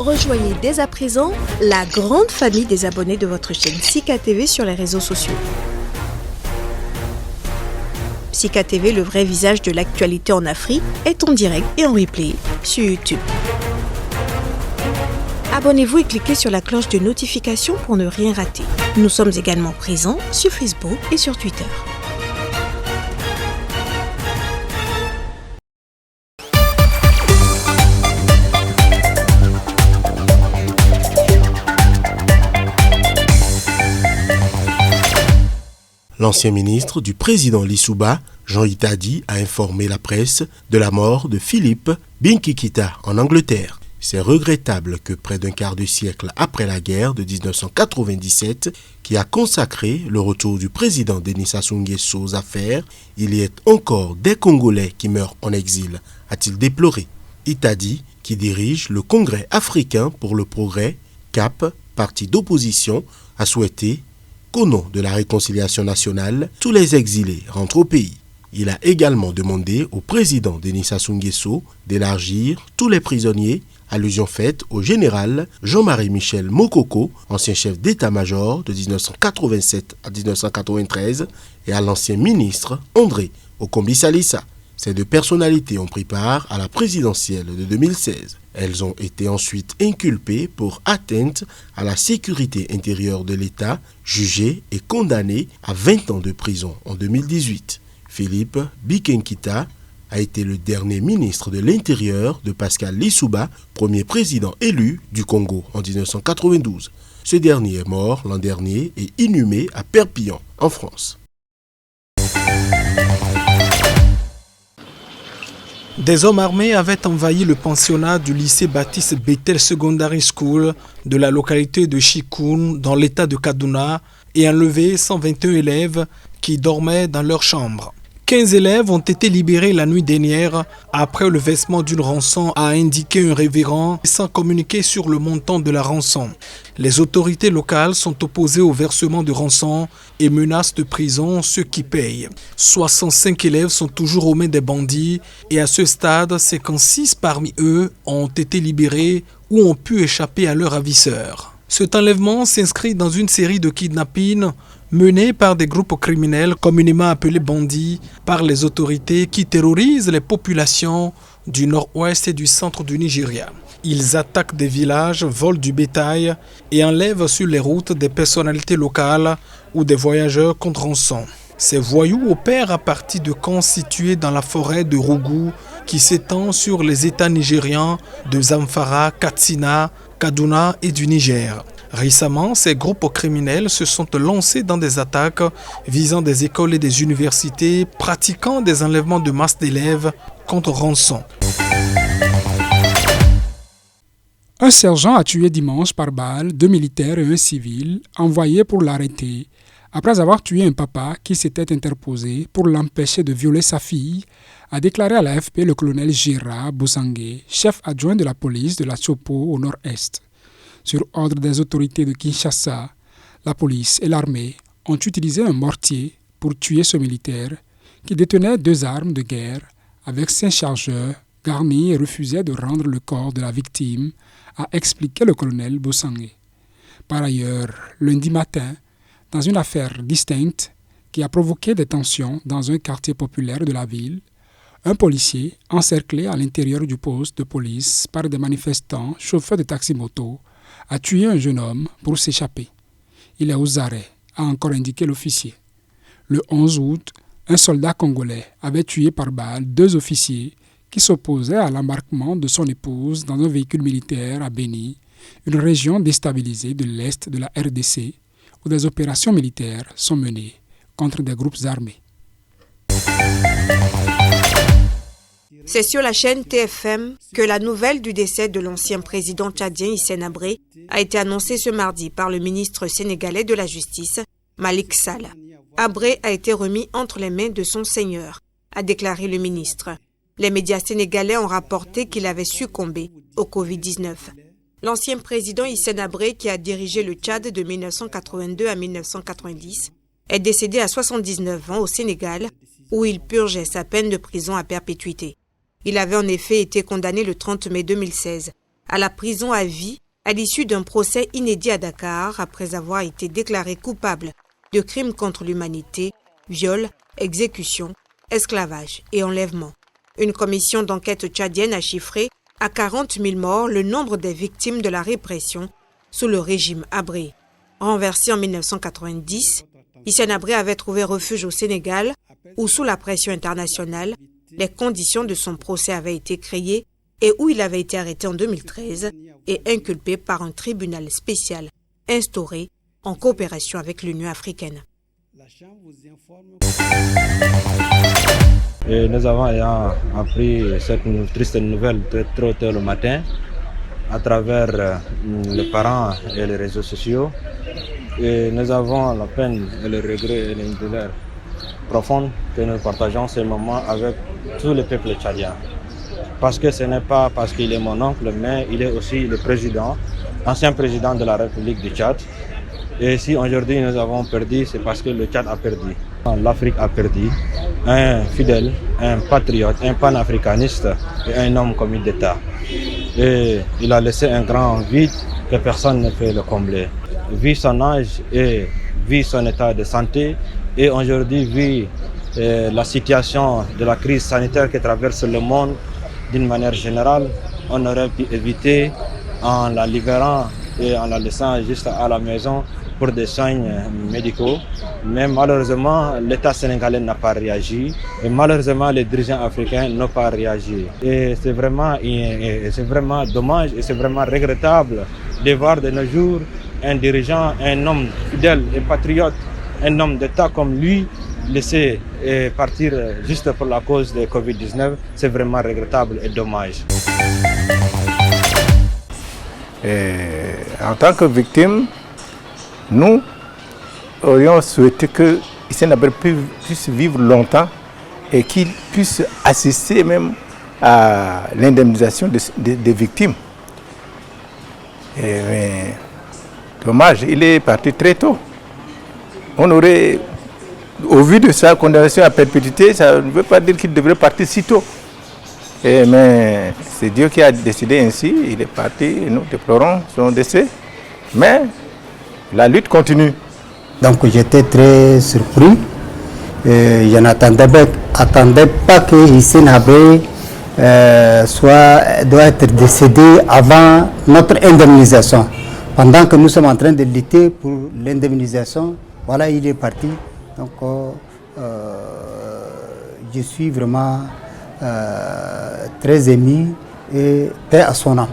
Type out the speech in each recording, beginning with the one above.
Rejoignez dès à présent la grande famille des abonnés de votre chaîne Sika TV sur les réseaux sociaux. Sika TV, le vrai visage de l'actualité en Afrique, est en direct et en replay sur YouTube. Abonnez-vous et cliquez sur la cloche de notification pour ne rien rater. Nous sommes également présents sur Facebook et sur Twitter. L'ancien ministre du président Lissouba, Jean Itadi, a informé la presse de la mort de Philippe Binkikita en Angleterre. C'est regrettable que près d'un quart de siècle après la guerre de 1997, qui a consacré le retour du président Denis Sassou Nguesso aux affaires, il y ait encore des Congolais qui meurent en exil, a-t-il déploré. Itadi, qui dirige le Congrès africain pour le progrès, CAP, parti d'opposition, a souhaité qu'au nom de la réconciliation nationale, tous les exilés rentrent au pays. Il a également demandé au président Denis Sassou Nguesso d'élargir tous les prisonniers, allusion faite au général Jean-Marie Michel Mokoko, ancien chef d'état-major de 1987 à 1993, et à l'ancien ministre André Okombi-Salissa. Ces deux personnalités ont pris part à la présidentielle de 2016. Elles ont été ensuite inculpées pour atteinte à la sécurité intérieure de l'État, jugées et condamnées à 20 ans de prison en 2018. Philippe Binkikita a été le dernier ministre de l'Intérieur de Pascal Lissouba, premier président élu du Congo en 1992. Ce dernier est mort l'an dernier et inhumé à Perpignan, en France. Des hommes armés avaient envahi le pensionnat du lycée Baptiste Bethel Secondary School de la localité de Chikoun dans l'état de Kaduna et enlevé 121 élèves qui dormaient dans leur chambre. 15 élèves ont été libérés la nuit dernière après le versement d'une rançon, a indiqué un révérend sans communiquer sur le montant de la rançon. Les autorités locales sont opposées au versement de rançon et menacent de prison ceux qui payent. 65 élèves sont toujours aux mains des bandits et à ce stade, 56 parmi eux ont été libérés ou ont pu échapper à leurs ravisseurs. Cet enlèvement s'inscrit dans une série de kidnappings menés par des groupes criminels communément appelés bandits par les autorités qui terrorisent les populations du nord-ouest et du centre du Nigeria. Ils attaquent des villages, volent du bétail et enlèvent sur les routes des personnalités locales ou des voyageurs contre rançon. Ces voyous opèrent à partir de camps situés dans la forêt de Rougou qui s'étend sur les États nigérians de Zamfara, Katsina, Kaduna et du Niger. Récemment, ces groupes criminels se sont lancés dans des attaques visant des écoles et des universités, pratiquant des enlèvements de masse d'élèves contre rançon. Un sergent a tué dimanche par balle 2 militaires et un civil envoyés pour l'arrêter après avoir tué un papa qui s'était interposé pour l'empêcher de violer sa fille, a déclaré à l'AFP le colonel Gira Boussangé, chef adjoint de la police de la Chopo au nord-est. Sur ordre des autorités de Kinshasa, la police et l'armée ont utilisé un mortier pour tuer ce militaire qui détenait 2 armes de guerre avec 5 chargeurs garnis et refusait de rendre le corps de la victime, a expliqué le colonel Boussangé. Par ailleurs, lundi matin, dans une affaire distincte qui a provoqué des tensions dans un quartier populaire de la ville, un policier, encerclé à l'intérieur du poste de police par des manifestants chauffeurs de taxi-moto, a tué un jeune homme pour s'échapper. Il est aux arrêts, a encore indiqué l'officier. Le 11 août, un soldat congolais avait tué par balle 2 officiers qui s'opposaient à l'embarquement de son épouse dans un véhicule militaire à Beni, une région déstabilisée de l'est de la RDC, où des opérations militaires sont menées contre des groupes armés. C'est sur la chaîne TFM que la nouvelle du décès de l'ancien président tchadien Hissène Habré a été annoncée ce mardi par le ministre sénégalais de la Justice, Malick Sall. Habré a été remis entre les mains de son seigneur, a déclaré le ministre. Les médias sénégalais ont rapporté qu'il avait succombé au Covid-19. L'ancien président Hissène Habré, qui a dirigé le Tchad de 1982 à 1990, est décédé à 79 ans au Sénégal, où il purgeait sa peine de prison à perpétuité. Il avait en effet été condamné le 30 mai 2016 à la prison à vie à l'issue d'un procès inédit à Dakar après avoir été déclaré coupable de crimes contre l'humanité, viol, exécution, esclavage et enlèvement. Une commission d'enquête tchadienne a chiffré à 40 000 morts le nombre des victimes de la répression sous le régime Habré. Renversé en 1990, Hissène Habré avait trouvé refuge au Sénégal où, sous la pression internationale, les conditions de son procès avaient été créées et où il avait été arrêté en 2013 et inculpé par un tribunal spécial instauré en coopération avec l'Union africaine. Et nous avons appris cette triste nouvelle très tôt le matin à travers les parents et les réseaux sociaux. Et nous avons la peine et le regret et la douleur profonde que nous partageons ces moments avec tout le peuple tchadien. Parce que ce n'est pas parce qu'il est mon oncle, mais il est aussi le président, ancien président de la République du Tchad. Et si aujourd'hui nous avons perdu, c'est parce que le Tchad a perdu. L'Afrique a perdu un fidèle, un patriote, un panafricaniste et un homme commis d'État. Et il a laissé un grand vide que personne ne peut le combler. Vu son âge et vu son état de santé, et aujourd'hui vu la situation de la crise sanitaire qui traverse le monde d'une manière générale, on aurait pu éviter en la libérant et en la laissant juste à la maison pour des soins médicaux. Mais malheureusement, l'État sénégalais n'a pas réagi et malheureusement, les dirigeants africains n'ont pas réagi. Et c'est vraiment dommage et c'est vraiment regrettable de voir de nos jours un dirigeant, un homme fidèle et patriote, un homme d'État comme lui, laisser partir juste pour la cause de Covid-19, c'est vraiment regrettable et dommage. En tant que victime, nous aurions souhaité que Hissène Habré puisse vivre longtemps et qu'il puisse assister même à l'indemnisation des victimes. Mais dommage, il est parti très tôt. On aurait, au vu de sa condamnation à perpétuité, ça ne veut pas dire qu'il devrait partir si tôt. Mais c'est Dieu qui a décidé ainsi, il est parti, nous déplorons son décès. Mais la lutte continue. Donc j'étais très surpris. Je n'attendais pas que Hissène Habré doit être décédé avant notre indemnisation. Pendant que nous sommes en train de lutter pour l'indemnisation, voilà, il est parti. Donc je suis vraiment très ému et paix à son âme.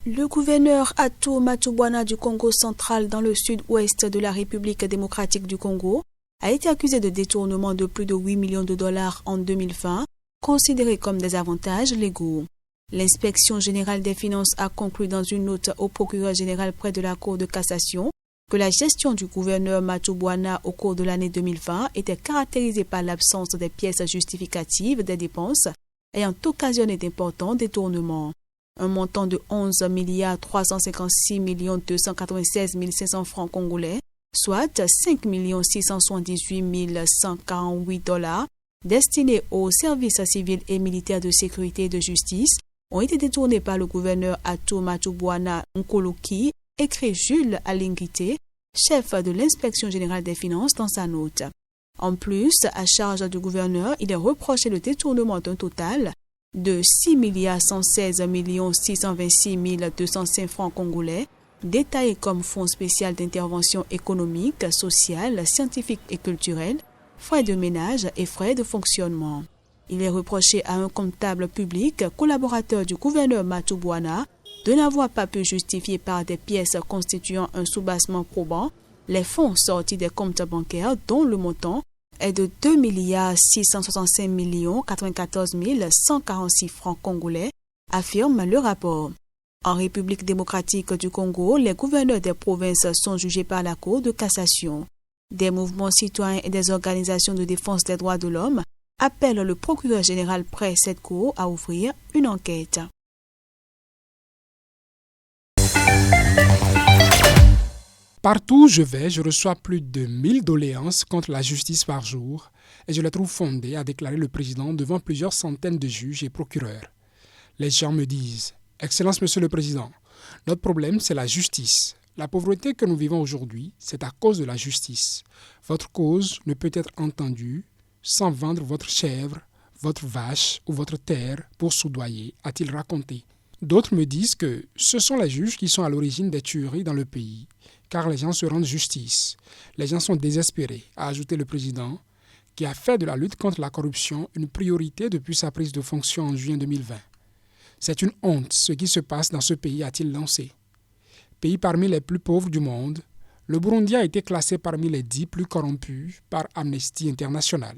Le gouverneur Ato Matubwana du Congo central dans le sud-ouest de la République démocratique du Congo a été accusé de détournement de plus de 8 millions de dollars en 2020, considérés comme des avantages légaux. L'inspection générale des finances a conclu dans une note au procureur général près de la Cour de cassation que la gestion du gouverneur Matubwana au cours de l'année 2020 était caractérisée par l'absence des pièces justificatives des dépenses ayant occasionné d'importants détournements. Un montant de 11 356 296 500 francs congolais, soit 5 678 148 dollars, destinés aux services civils et militaires de sécurité et de justice, ont été détournés par le gouverneur Ato Matubwana Nkoloki, écrit Jules Alingité, chef de l'inspection générale des finances dans sa note. En plus, à charge du gouverneur, il est reproché le détournement d'un total de 6 116 626 205 francs congolais, détaillés comme fonds spécial d'intervention économique, sociale, scientifique et culturelle, frais de ménage et frais de fonctionnement. Il est reproché à un comptable public, collaborateur du gouverneur Matubwana, de n'avoir pas pu justifier par des pièces constituant un soubassement probant les fonds sortis des comptes bancaires dont le montant est de 2 665 94 146 francs congolais, affirme le rapport. En République démocratique du Congo, les gouverneurs des provinces sont jugés par la Cour de cassation. Des mouvements citoyens et des organisations de défense des droits de l'homme appellent le procureur général près cette cour à ouvrir une enquête. Partout où je vais, je reçois plus de 1000 doléances contre la justice par jour et je les trouve fondées, a déclaré le président devant plusieurs centaines de juges et procureurs. Les gens me disent « Excellence, Monsieur le Président, notre problème, c'est la justice. La pauvreté que nous vivons aujourd'hui, c'est à cause de la justice. Votre cause ne peut être entendue sans vendre votre chèvre, votre vache ou votre terre pour soudoyer, a-t-il raconté. D'autres me disent que ce sont les juges qui sont à l'origine des tueries dans le pays, car les gens se rendent justice. Les gens sont désespérés, a ajouté le président, qui a fait de la lutte contre la corruption une priorité depuis sa prise de fonction en juin 2020. C'est une honte ce qui se passe dans ce pays, a-t-il lancé. Pays parmi les plus pauvres du monde, le Burundi a été classé parmi les 10 plus corrompus par Amnesty International.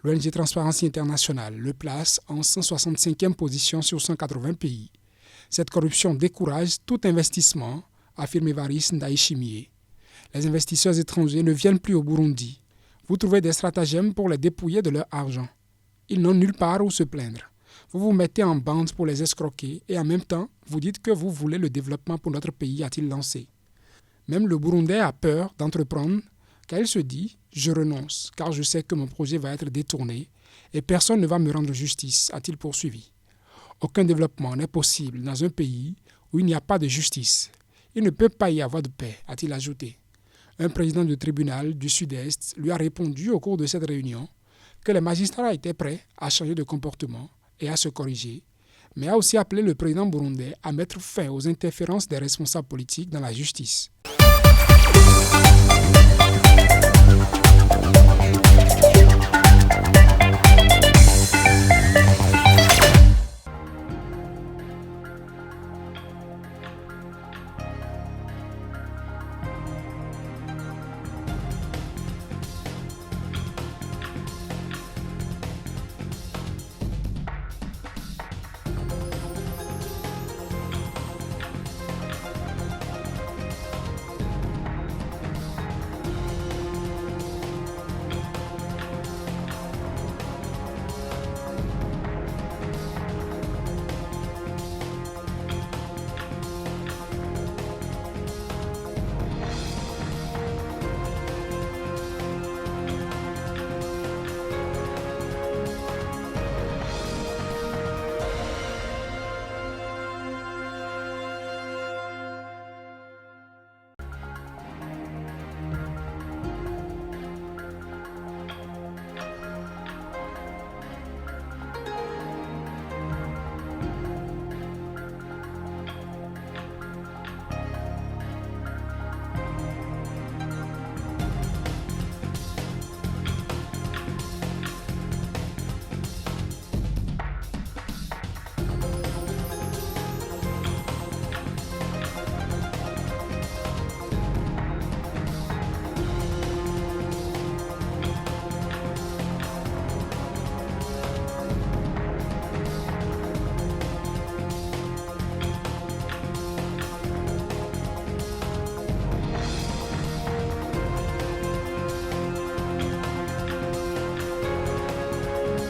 L'ONG Transparency International le place en 165e position sur 180 pays. Cette corruption décourage tout investissement, affirme Évariste Ndayishimiye. Les investisseurs étrangers ne viennent plus au Burundi. Vous trouvez des stratagèmes pour les dépouiller de leur argent. Ils n'ont nulle part où se plaindre. Vous vous mettez en bande pour les escroquer et en même temps, vous dites que vous voulez le développement pour notre pays, a-t-il lancé. Même le Burundais a peur d'entreprendre car il se dit « Je renonce car je sais que mon projet va être détourné et personne ne va me rendre justice », a-t-il poursuivi. Aucun développement n'est possible dans un pays où il n'y a pas de justice. Il ne peut pas y avoir de paix, a-t-il ajouté. Un président du tribunal du Sud-Est lui a répondu au cours de cette réunion que les magistrats étaient prêts à changer de comportement et à se corriger, mais a aussi appelé le président burundais à mettre fin aux interférences des responsables politiques dans la justice.